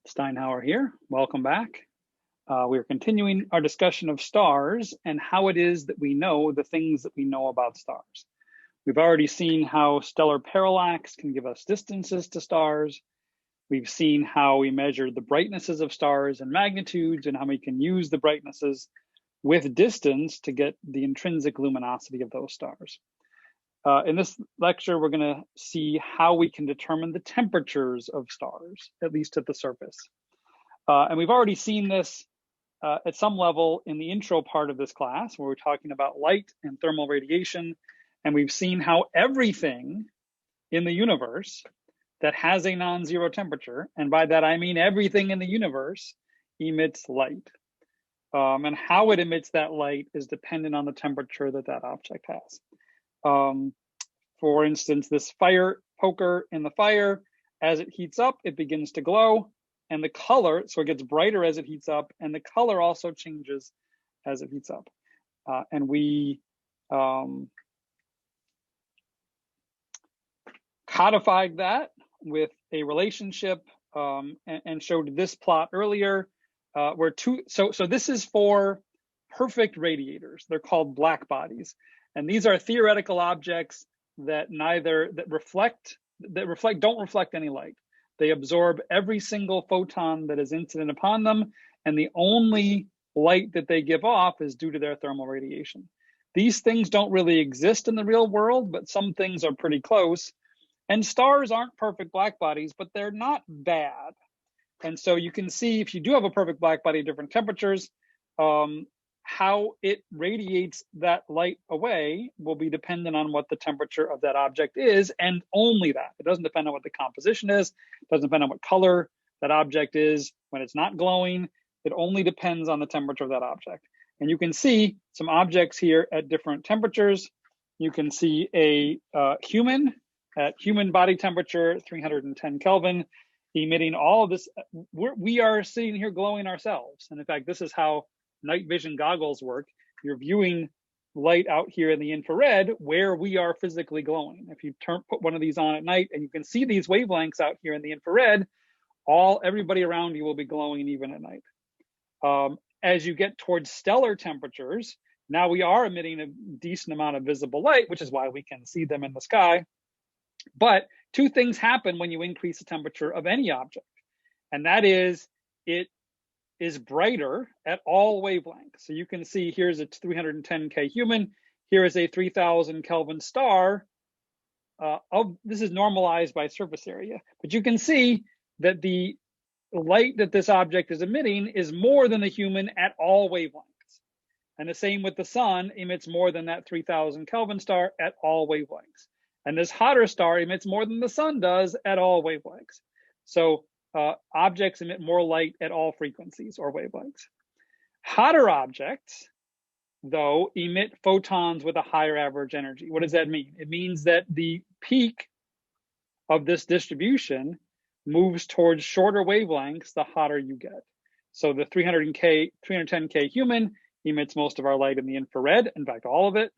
Steinhauer here. Welcome back. We're continuing our discussion of stars and how it is that we know the things that we know about stars. We've already seen how stellar parallax can give us distances to stars. We've seen how we measure the brightnesses of stars and magnitudes and how we can use the brightnesses with distance to get the intrinsic luminosity of those stars. In this lecture, we're going to see how we can determine the temperatures of stars, at least at the surface. And we've already seen this at some level in the intro part of this class, where we're talking about light and thermal radiation. And we've seen how everything in the universe that has a non-zero temperature, and by that I mean everything in the universe, emits light. And how it emits that light is dependent on the temperature that that object has. For instance, this fire poker in the fire, as it heats up, it begins to glow, and the color, so it gets brighter as it heats up, and the color also changes as it heats up. And we codified that with a relationship and showed this plot earlier, where so this is for perfect radiators. They're called black bodies. And these are theoretical objects that don't reflect any light. They absorb every single photon that is incident upon them, and the only light that they give off is due to their thermal radiation. These things don't really exist in the real world, but some things are pretty close. And stars aren't perfect black bodies, but they're not bad. And so you can see, if you do have a perfect black body at different temperatures, how it radiates that light away will be dependent on what the temperature of that object is, and only that. It doesn't depend on what the composition is. It doesn't depend on what color that object is when it's not glowing. It only depends on the temperature of that object. And you can see some objects here at different temperatures. You can see a human at human body temperature, 310 Kelvin, emitting all of this. We are sitting here glowing ourselves. And in fact, this is how night vision goggles work. You're viewing light out here in the infrared where we are physically glowing. If you put one of these on at night and you can see these wavelengths out here in the infrared, everybody around you will be glowing even at night. As you get towards stellar temperatures, now we are emitting a decent amount of visible light, which is why we can see them in the sky. But two things happen when you increase the temperature of any object, and that is it is brighter at all wavelengths. So you can see here's a 310K human, here is a 3000 Kelvin star. This is normalized by surface area, but you can see that the light that this object is emitting is more than the human at all wavelengths. And the same with the sun, emits more than that 3000 Kelvin star at all wavelengths. And this hotter star emits more than the sun does at all wavelengths. So objects emit more light at all frequencies or wavelengths. Hotter objects, though, emit photons with a higher average energy. What does that mean? It means that the peak of this distribution moves towards shorter wavelengths the hotter you get. So the 310K human emits most of our light in the infrared, in fact, all of it.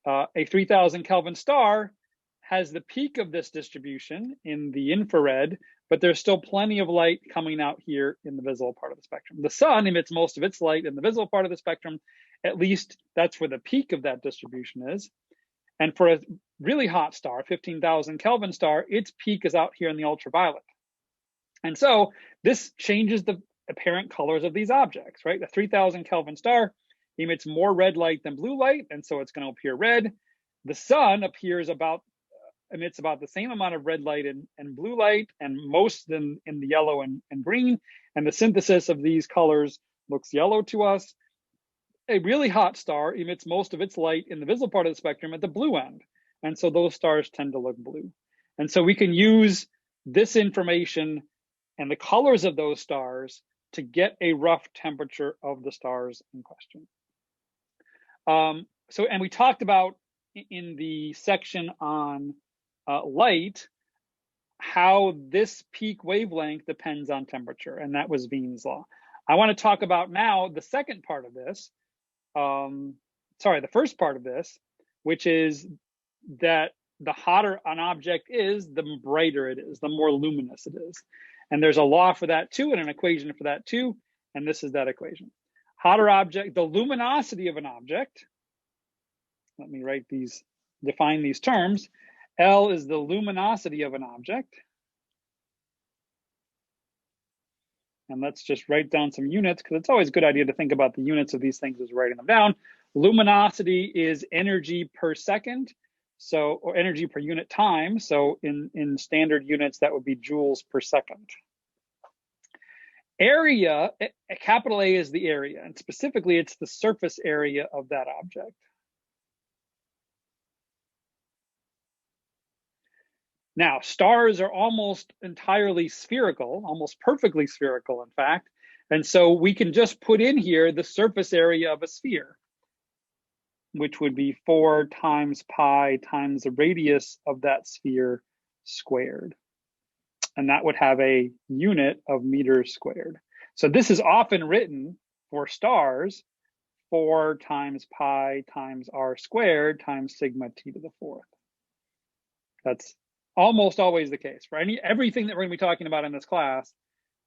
A 3000 Kelvin star has the peak of this distribution in the infrared, but there's still plenty of light coming out here in the visible part of the spectrum. The sun emits most of its light in the visible part of the spectrum. At least that's where the peak of that distribution is. And for a really hot star, 15,000 Kelvin star, its peak is out here in the ultraviolet. And so this changes the apparent colors of these objects, right? The 3000 Kelvin star emits more red light than blue light, and so it's going to appear red. The sun emits about the same amount of red light and blue light, and most in the yellow and green. And the synthesis of these colors looks yellow to us. A really hot star emits most of its light in the visible part of the spectrum at the blue end. And so those stars tend to look blue. And so we can use this information and the colors of those stars to get a rough temperature of the stars in question. And we talked about in the section on light, how this peak wavelength depends on temperature, and that was Wien's law. I want to talk about now the second part of this, the first part of this, which is that the hotter an object is, the brighter it is, the more luminous it is. And there's a law for that too, and an equation for that too, and this is that equation. Hotter object, the luminosity of an object, let me define these terms. L is the luminosity of an object. And let's just write down some units, because it's always a good idea to think about the units of these things as writing them down. Luminosity is energy per second, or energy per unit time. So in standard units, that would be joules per second. Area, capital A is the area, and specifically it's the surface area of that object. Now, stars are almost entirely spherical, almost perfectly spherical, in fact. And so we can just put in here the surface area of a sphere, which would be 4 times pi times the radius of that sphere squared. And that would have a unit of meters squared. So this is often written for stars, 4 times pi times r squared times sigma t to the 4th. That's almost always the case. For everything that we're going to be talking about in this class,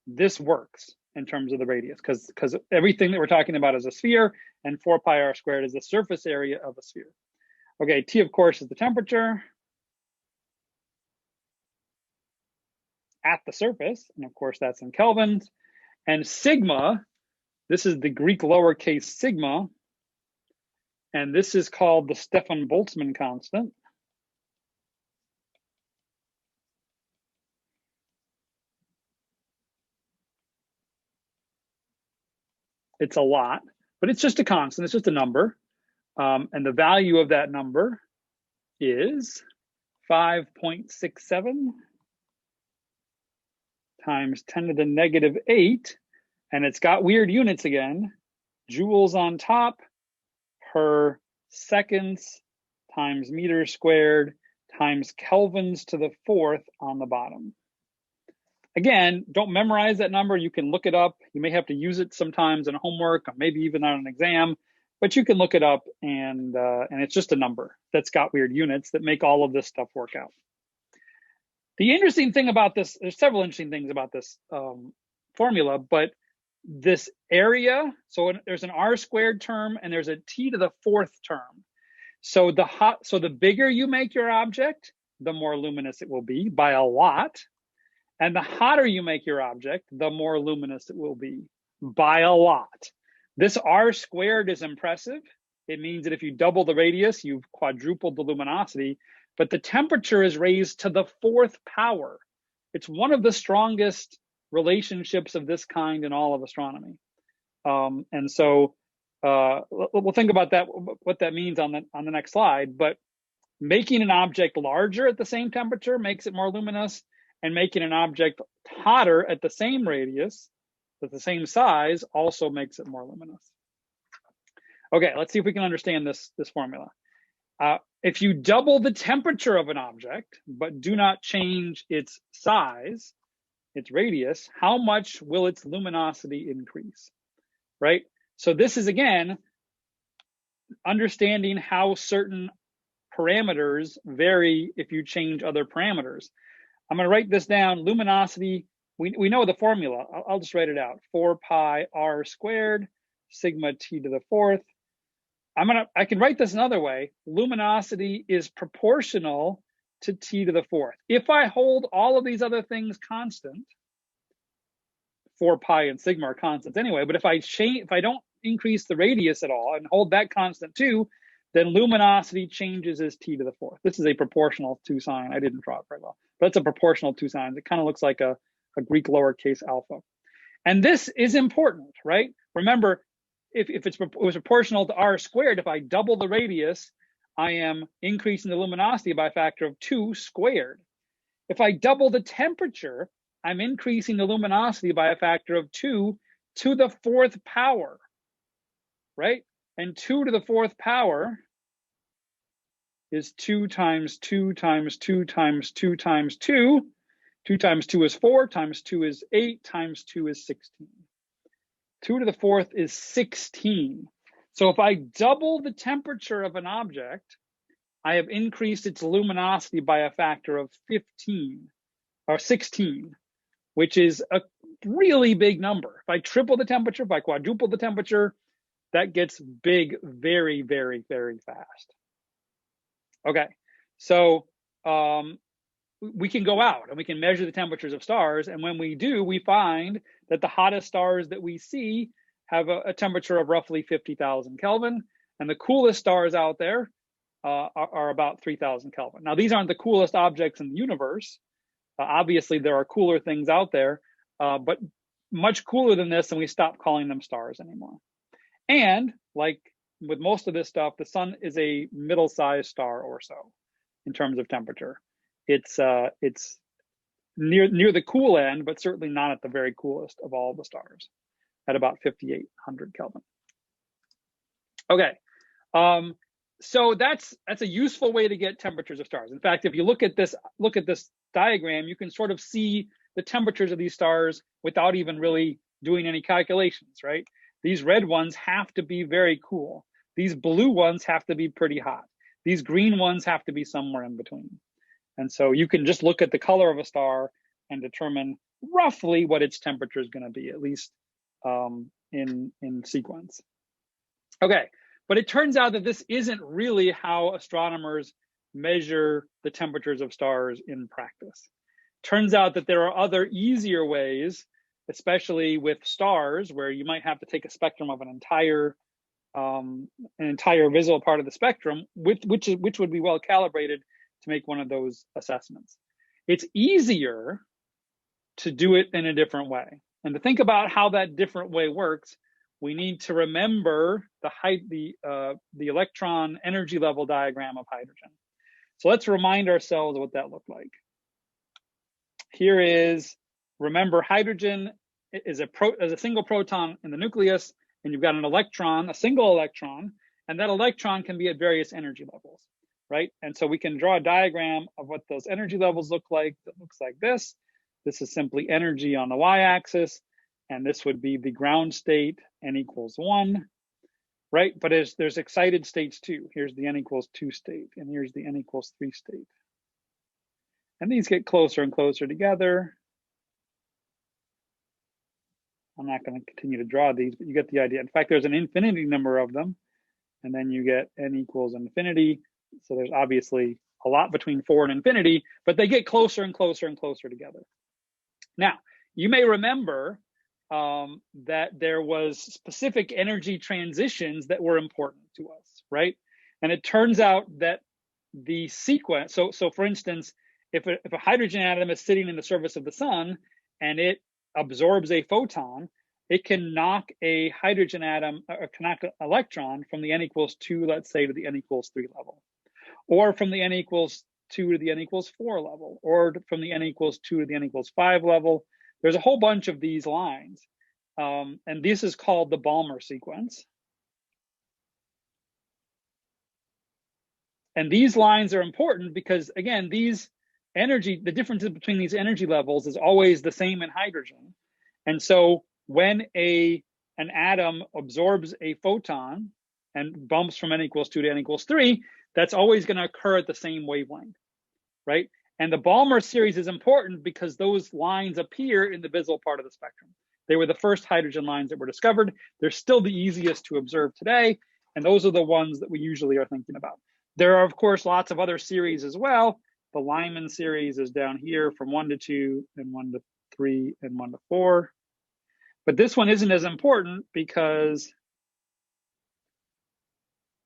this works in terms of the radius, because everything that we're talking about is a sphere, and 4 pi r squared is the surface area of a sphere. Okay, T, of course, is the temperature at the surface, and of course that's in kelvins. And sigma, this is the Greek lowercase sigma, and this is called the Stefan Boltzmann constant. It's a lot, but it's just a constant, it's just a number. And the value of that number is 5.67 times 10 to the negative 8, and it's got weird units again, joules on top per seconds times meters squared times kelvins to the 4th on the bottom. Again, don't memorize that number. You can look it up. You may have to use it sometimes in homework, or maybe even on an exam, but you can look it up, and it's just a number that's got weird units that make all of this stuff work out. The interesting thing about this, there's several interesting things about this formula, but this area, so there's an r squared term and there's a t to the 4th term. So the bigger you make your object, the more luminous it will be by a lot. And the hotter you make your object, the more luminous it will be by a lot. This r squared is impressive. It means that if you double the radius, you've quadrupled the luminosity, but the temperature is raised to the 4th power. It's one of the strongest relationships of this kind in all of astronomy. And so we'll think about that, what that means on the next slide, but making an object larger at the same temperature makes it more luminous, and making an object hotter at the same radius, at the same size, also makes it more luminous. Okay, let's see if we can understand this formula. If you double the temperature of an object, but do not change its size, its radius, how much will its luminosity increase, right? So this is, again, understanding how certain parameters vary if you change other parameters. I'm going to write this down. Luminosity, we know the formula. I'll just write it out. 4 pi r squared sigma t to the 4th. I can write this another way. Luminosity is proportional to t to the 4th. If I hold all of these other things constant, 4 pi and sigma are constants anyway, but if I don't increase the radius at all and hold that constant too, then luminosity changes as t to the 4th. This is a proportional 2 sign. I didn't draw it very well, but it's a proportional 2 signs. It kind of looks like a Greek lowercase alpha. And this is important, right? Remember, if it was proportional to r squared, if I double the radius, I am increasing the luminosity by a factor of 2 squared. If I double the temperature, I'm increasing the luminosity by a factor of 2 to the 4th power, right? And 2 to the 4th power is 2 times 2 times 2 times 2 times 2. 2 times 2 is 4, times 2 is 8, times 2 is 16. 2 to the 4th is 16. So if I double the temperature of an object, I have increased its luminosity by a factor of 15 or 16, which is a really big number. If I triple the temperature, if I quadruple the temperature, that gets big very, very, very fast. Okay, so we can go out and we can measure the temperatures of stars. And when we do, we find that the hottest stars that we see have a temperature of roughly 50,000 Kelvin. And the coolest stars out there are about 3,000 Kelvin. Now, these aren't the coolest objects in the universe. Obviously, there are cooler things out there, but much cooler than this, and we stop calling them stars anymore. And like with most of this stuff, the sun is a middle-sized star or so in terms of temperature. It's near the cool end, but certainly not at the very coolest of all the stars, at about 5,800 Kelvin. Okay, so that's a useful way to get temperatures of stars. In fact, if you look at this diagram, you can sort of see the temperatures of these stars without even really doing any calculations, right? These red ones have to be very cool. These blue ones have to be pretty hot. These green ones have to be somewhere in between. And so you can just look at the color of a star and determine roughly what its temperature is going to be, at least in sequence. Okay, but it turns out that this isn't really how astronomers measure the temperatures of stars in practice. Turns out that there are other easier ways, especially with stars, where you might have to take a spectrum of an entire visible part of the spectrum, which would be well calibrated to make one of those assessments. It's easier to do it in a different way. And to think about how that different way works, we need to remember the electron energy level diagram of hydrogen. So let's remind ourselves what that looked like. Here is, remember, hydrogen is a single proton in the nucleus, and you've got an electron, a single electron, and that electron can be at various energy levels, right? And so we can draw a diagram of what those energy levels look like. That looks like this. This is simply energy on the y-axis, and this would be the ground state, n equals 1, right? But there's excited states too. Here's the n equals 2 state, and here's the n equals 3 state. And these get closer and closer together. I'm not going to continue to draw these, but you get the idea. In fact, there's an infinity number of them, and then you get n equals infinity. So there's obviously a lot between 4 and infinity, but they get closer and closer and closer together. Now, you may remember that there was specific energy transitions that were important to us, right? And it turns out that the sequence, so for instance, if a hydrogen atom is sitting in the surface of the sun and it absorbs a photon, it can knock a hydrogen atom, or can knock an electron from the n equals 2, let's say, to the n equals 3 level, or from the n equals 2 to the n equals 4 level, or from the n equals 2 to the n equals 5 level. There's a whole bunch of these lines, and this is called the Balmer sequence. And these lines are important because, again, the differences between these energy levels is always the same in hydrogen. And so when an atom absorbs a photon and bumps from n equals 2 to n equals 3, that's always going to occur at the same wavelength, right? And the Balmer series is important because those lines appear in the visible part of the spectrum. They were the first hydrogen lines that were discovered. They're still the easiest to observe today, and those are the ones that we usually are thinking about. There are, of course, lots of other series as well. The Lyman series is down here from 1 to 2 and 1 to 3 and 1 to 4. But this one isn't as important because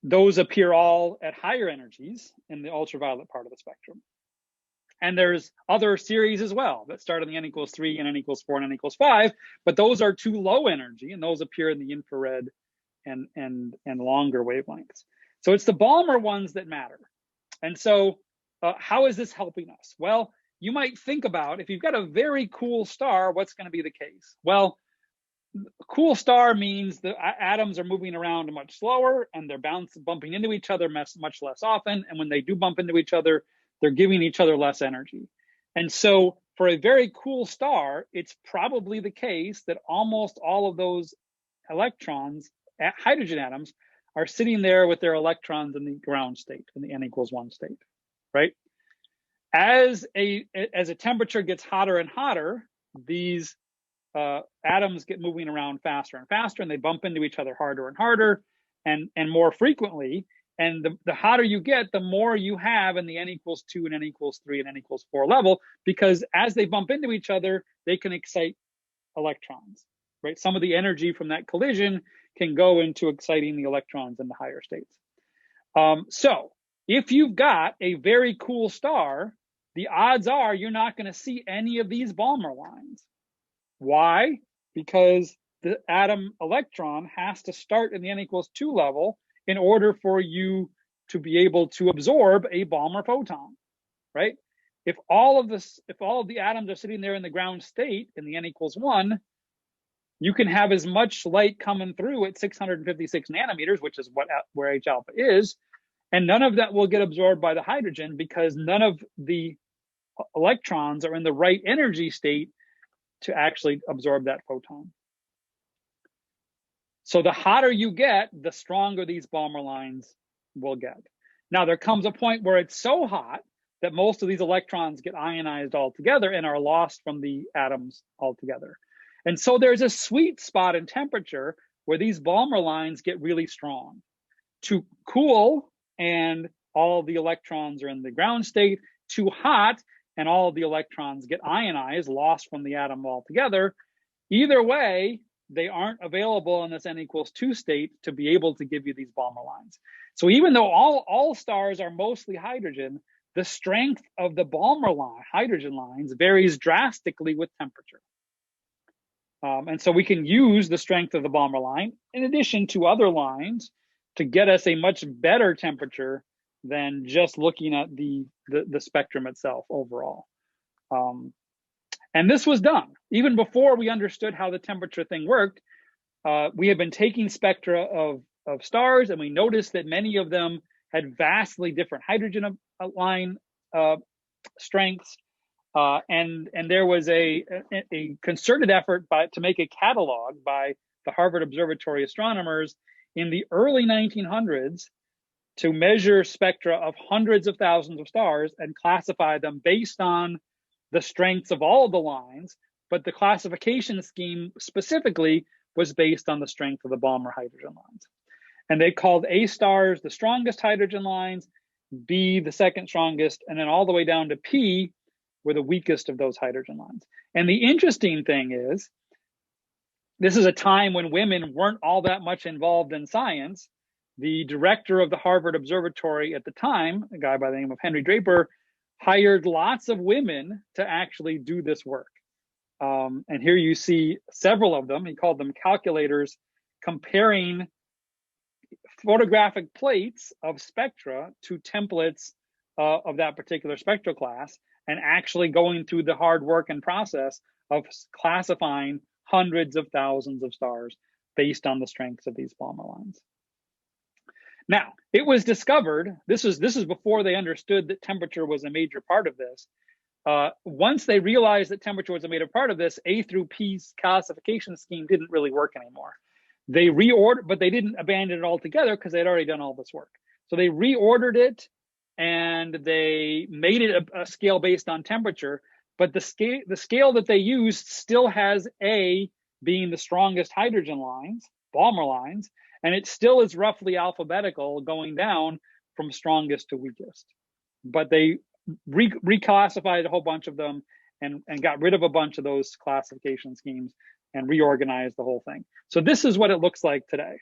those appear all at higher energies in the ultraviolet part of the spectrum. And there's other series as well that start in the n equals 3 and n equals 4 and n equals 5, but those are too low energy, and those appear in the infrared and longer wavelengths. So it's the Balmer ones that matter. And so how is this helping us? Well, you might think about, if you've got a very cool star, what's going to be the case? Well, a cool star means the atoms are moving around much slower, and they're bumping into each other much less often. And when they do bump into each other, they're giving each other less energy. And so for a very cool star, it's probably the case that almost all of those electrons, hydrogen atoms, are sitting there with their electrons in the ground state, in the n equals 1 state, right? As a temperature gets hotter and hotter, these atoms get moving around faster and faster, and they bump into each other harder and harder and more frequently. And the hotter you get, the more you have in the n equals 2 and n equals 3 and n equals 4 level, because as they bump into each other, they can excite electrons, right? Some of the energy from that collision can go into exciting the electrons in the higher states. So if you've got a very cool star, the odds are you're not going to see any of these Balmer lines. Why? Because the atom electron has to start in the n equals 2 level in order for you to be able to absorb a Balmer photon, right? If all of the atoms are sitting there in the ground state in the n equals 1, you can have as much light coming through at 656 nanometers, which is where H alpha is, and none of that will get absorbed by the hydrogen because none of the electrons are in the right energy state to actually absorb that photon. So the hotter you get, the stronger these Balmer lines will get. Now there comes a point where it's so hot that most of these electrons get ionized altogether and are lost from the atoms altogether. And so there's a sweet spot in temperature where these Balmer lines get really strong. Too cool and all the electrons are in the ground state, too hot and all of the electrons get ionized, lost from the atom altogether. Either way, they aren't available in this n equals 2 state to be able to give you these Balmer lines. So even though all stars are mostly hydrogen, the strength of the Balmer line, hydrogen lines, varies drastically with temperature. And so we can use the strength of the Balmer line in addition to other lines to get us a much better temperature than just looking at the spectrum itself overall. And this was done even before we understood how the temperature thing worked. We had been taking spectra of stars, and we noticed that many of them had vastly different hydrogen line strengths. And there was a concerted effort to make a catalog by the Harvard Observatory astronomers in the early 1900s to measure spectra of hundreds of thousands of stars and classify them based on the strengths of all of the lines, but the classification scheme specifically was based on the strength of the Balmer hydrogen lines. And they called A stars the strongest hydrogen lines, B the second strongest, and then all the way down to P were the weakest of those hydrogen lines. And the interesting thing is, this is a time when women weren't all that much involved in science. The director of the Harvard Observatory at the time, a guy by the name of Henry Draper, hired lots of women to actually do this work. And here you see several of them. He called them calculators, comparing photographic plates of spectra to templates of that particular spectral class, and actually going through the hard work and process of classifying hundreds of thousands of stars based on the strengths of these Balmer lines. Now, it was discovered, this is before they understood that temperature was a major part of this. Once they realized that temperature was a major part of this, A through P's classification scheme didn't really work anymore. They reordered, but they didn't abandon it altogether because they'd already done all this work. So they reordered it and they made it a scale based on temperature, but the scale that they used still has A being the strongest hydrogen lines, Balmer lines, and it still is roughly alphabetical going down from strongest to weakest. But they reclassified a whole bunch of them and got rid of a bunch of those classification schemes and reorganized the whole thing. So this is what it looks like today.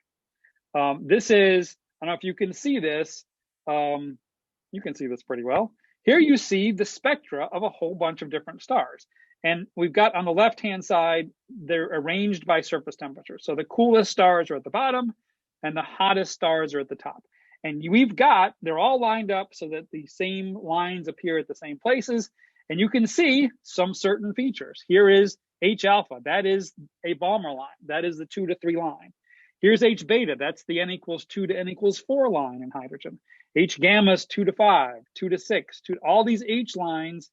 This is, I don't know if you can see this. You can see this pretty well. Here you see the spectra of a whole bunch of different stars. And we've got on the left-hand side, they're arranged by surface temperature. So the coolest stars are at the bottom and the hottest stars are at the top. And they're all lined up so that the same lines appear at the same places. And you can see some certain features. Here is H alpha, that is a Balmer line. That is the 2 to 3 line. Here's H beta, that's the n equals 2 to n equals 4 line in hydrogen. H gamma is 2 to 5, 2 to 6, all these H lines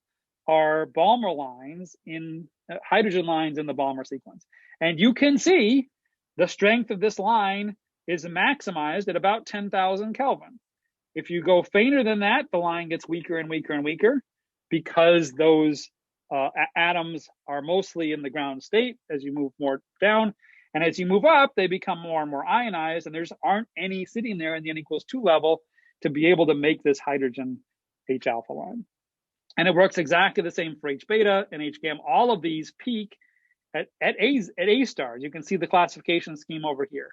are Balmer lines in hydrogen lines in the Balmer sequence. And you can see the strength of this line is maximized at about 10,000 Kelvin. If you go fainter than that, the line gets weaker and weaker and weaker because those atoms are mostly in the ground state as you move more down. And as you move up, they become more and more ionized, and there aren't any sitting there in the n equals 2 level to be able to make this hydrogen H alpha line. And it works exactly the same for H beta and H gamma. All of these peak at A stars. You can see the classification scheme over here.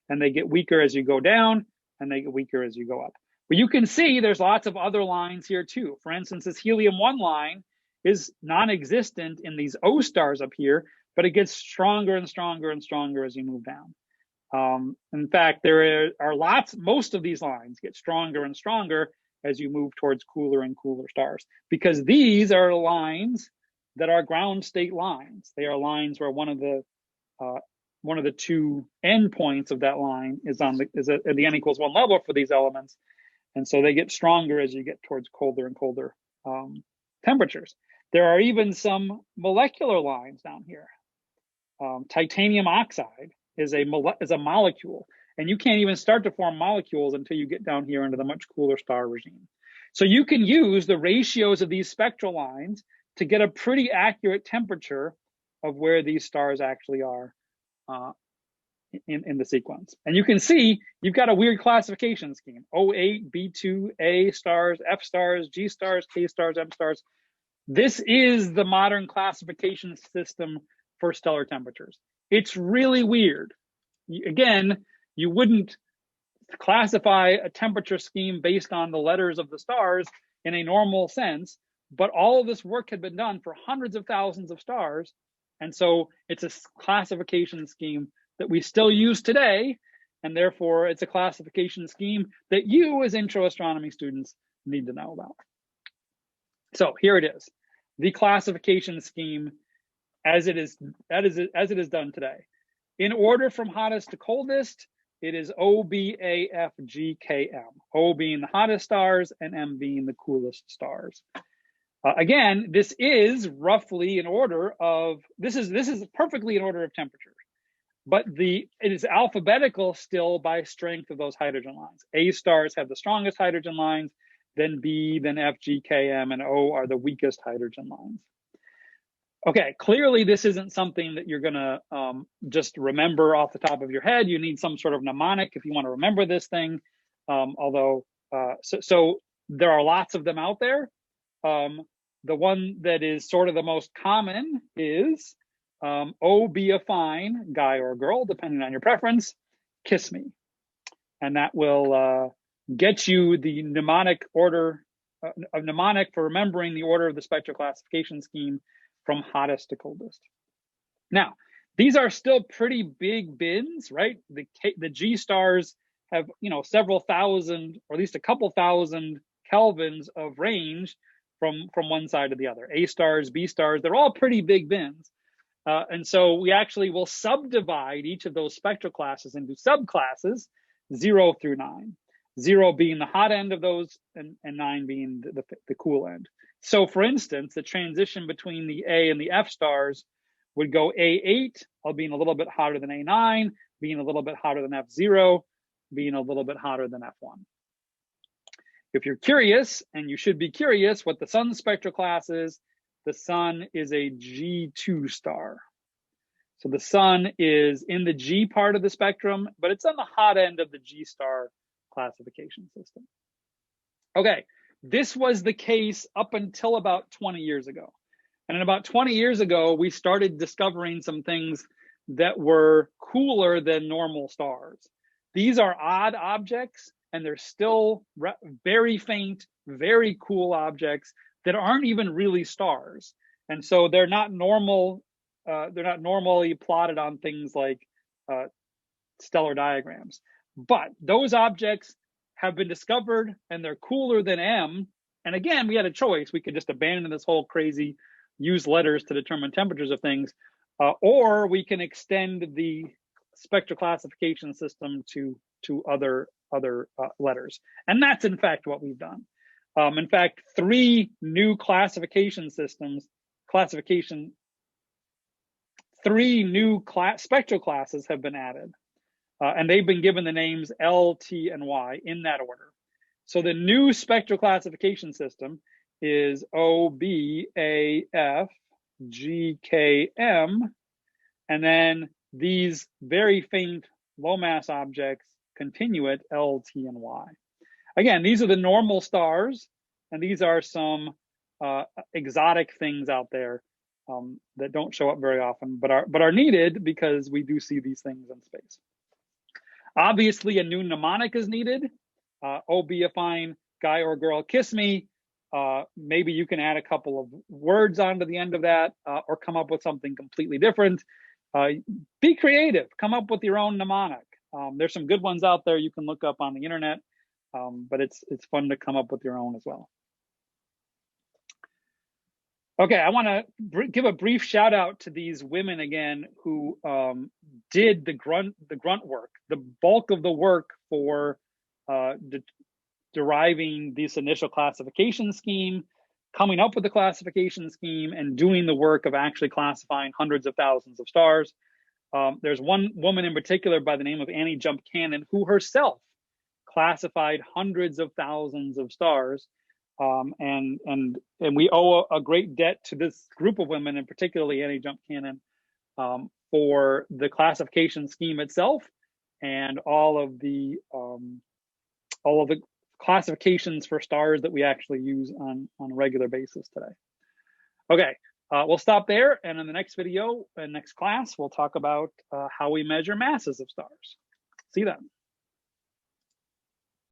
And they get weaker as you go down, and they get weaker as you go up. But you can see there's lots of other lines here too. For instance, this helium-1 line is non-existent in these O stars up here, but it gets stronger and stronger and stronger as you move down. In fact, there are most of these lines get stronger and stronger as you move towards cooler and cooler stars, because these are lines that are ground state lines. They are lines where one of the two endpoints of that line is at the n equals 1 level for these elements, and so they get stronger as you get towards colder and colder temperatures. There are even some molecular lines down here. Titanium oxide is a molecule, and you can't even start to form molecules until you get down here into the much cooler star regime. So you can use the ratios of these spectral lines to get a pretty accurate temperature of where these stars actually are in the sequence. And you can see you've got a weird classification scheme: O8, B2, A stars, F stars, G stars, K stars, M stars. This is the modern classification system for stellar temperatures. It's really weird. Again, you wouldn't classify a temperature scheme based on the letters of the stars in a normal sense, but all of this work had been done for hundreds of thousands of stars. And so it's a classification scheme that we still use today. And therefore, it's a classification scheme that you as intro astronomy students need to know about. So here it is, the classification scheme as it is done today. In order from hottest to coldest, it is O, B, A, F, G, K, M. O being the hottest stars and M being the coolest stars. Again, this is roughly in order of, this is perfectly in order of temperature, but it is alphabetical still by strength of those hydrogen lines. A stars have the strongest hydrogen lines, then B, then F, G, K, M, and O are the weakest hydrogen lines. Okay, clearly this isn't something that you're gonna just remember off the top of your head. You need some sort of mnemonic if you want to remember this thing. So there are lots of them out there. The one that is sort of the most common is O, be a fine guy or girl, depending on your preference, kiss me. And that will get you the mnemonic order, a mnemonic for remembering the order of the spectral classification scheme from hottest to coldest. Now, these are still pretty big bins, right? The G stars have, several thousand, or at least a couple thousand kelvins of range from one side to the other. A stars, B stars, they're all pretty big bins. And so we actually will subdivide each of those spectral classes into subclasses, 0 through 9. 0 being the hot end of those, and 9 being the cool end. So for instance, the transition between the A and the F stars would go A8, being a little bit hotter than A9, being a little bit hotter than F0, being a little bit hotter than F1. If you're curious, and you should be curious what the sun's spectral class is, the sun is a G2 star. So the sun is in the G part of the spectrum, but it's on the hot end of the G star classification system. Okay, this was the case up until about 20 years ago. And in about 20 years ago, we started discovering some things that were cooler than normal stars. These are odd objects, and they're still very faint, very cool objects that aren't even really stars. And so they're not normal. They're not normally plotted on things like stellar diagrams. But those objects have been discovered, and they're cooler than M. And again, we had a choice. We could just abandon this whole crazy use letters to determine temperatures of things, or we can extend the spectral classification system to other letters. And that's in fact what we've done. In fact, 3 new classification systems, 3 new spectral classes have been added. And they've been given the names L, T, and Y in that order. So the new spectral classification system is O, B, A, F, GKM, and then these very faint low mass objects continue at L, T, and Y. Again, these are the normal stars, and these are some exotic things out there that don't show up very often, but are needed because we do see these things in space. Obviously, a new mnemonic is needed. Oh, be a fine guy or girl, kiss me. Maybe you can add a couple of words onto the end of that, or come up with something completely different. Be creative. Come up with your own mnemonic. There's some good ones out there you can look up on the internet, but it's fun to come up with your own as well. Okay, I want to give a brief shout out to these women again who did the grunt work, the bulk of the work for deriving this initial classification scheme, coming up with the classification scheme, and doing the work of actually classifying hundreds of thousands of stars. There's one woman in particular by the name of Annie Jump Cannon who herself classified hundreds of thousands of stars. And we owe a great debt to this group of women, and particularly Annie Jump Cannon, for the classification scheme itself and all of the classifications for stars that we actually use on a regular basis today. Okay, we'll stop there, and in the next video and next class, we'll talk about how we measure masses of stars. See you then.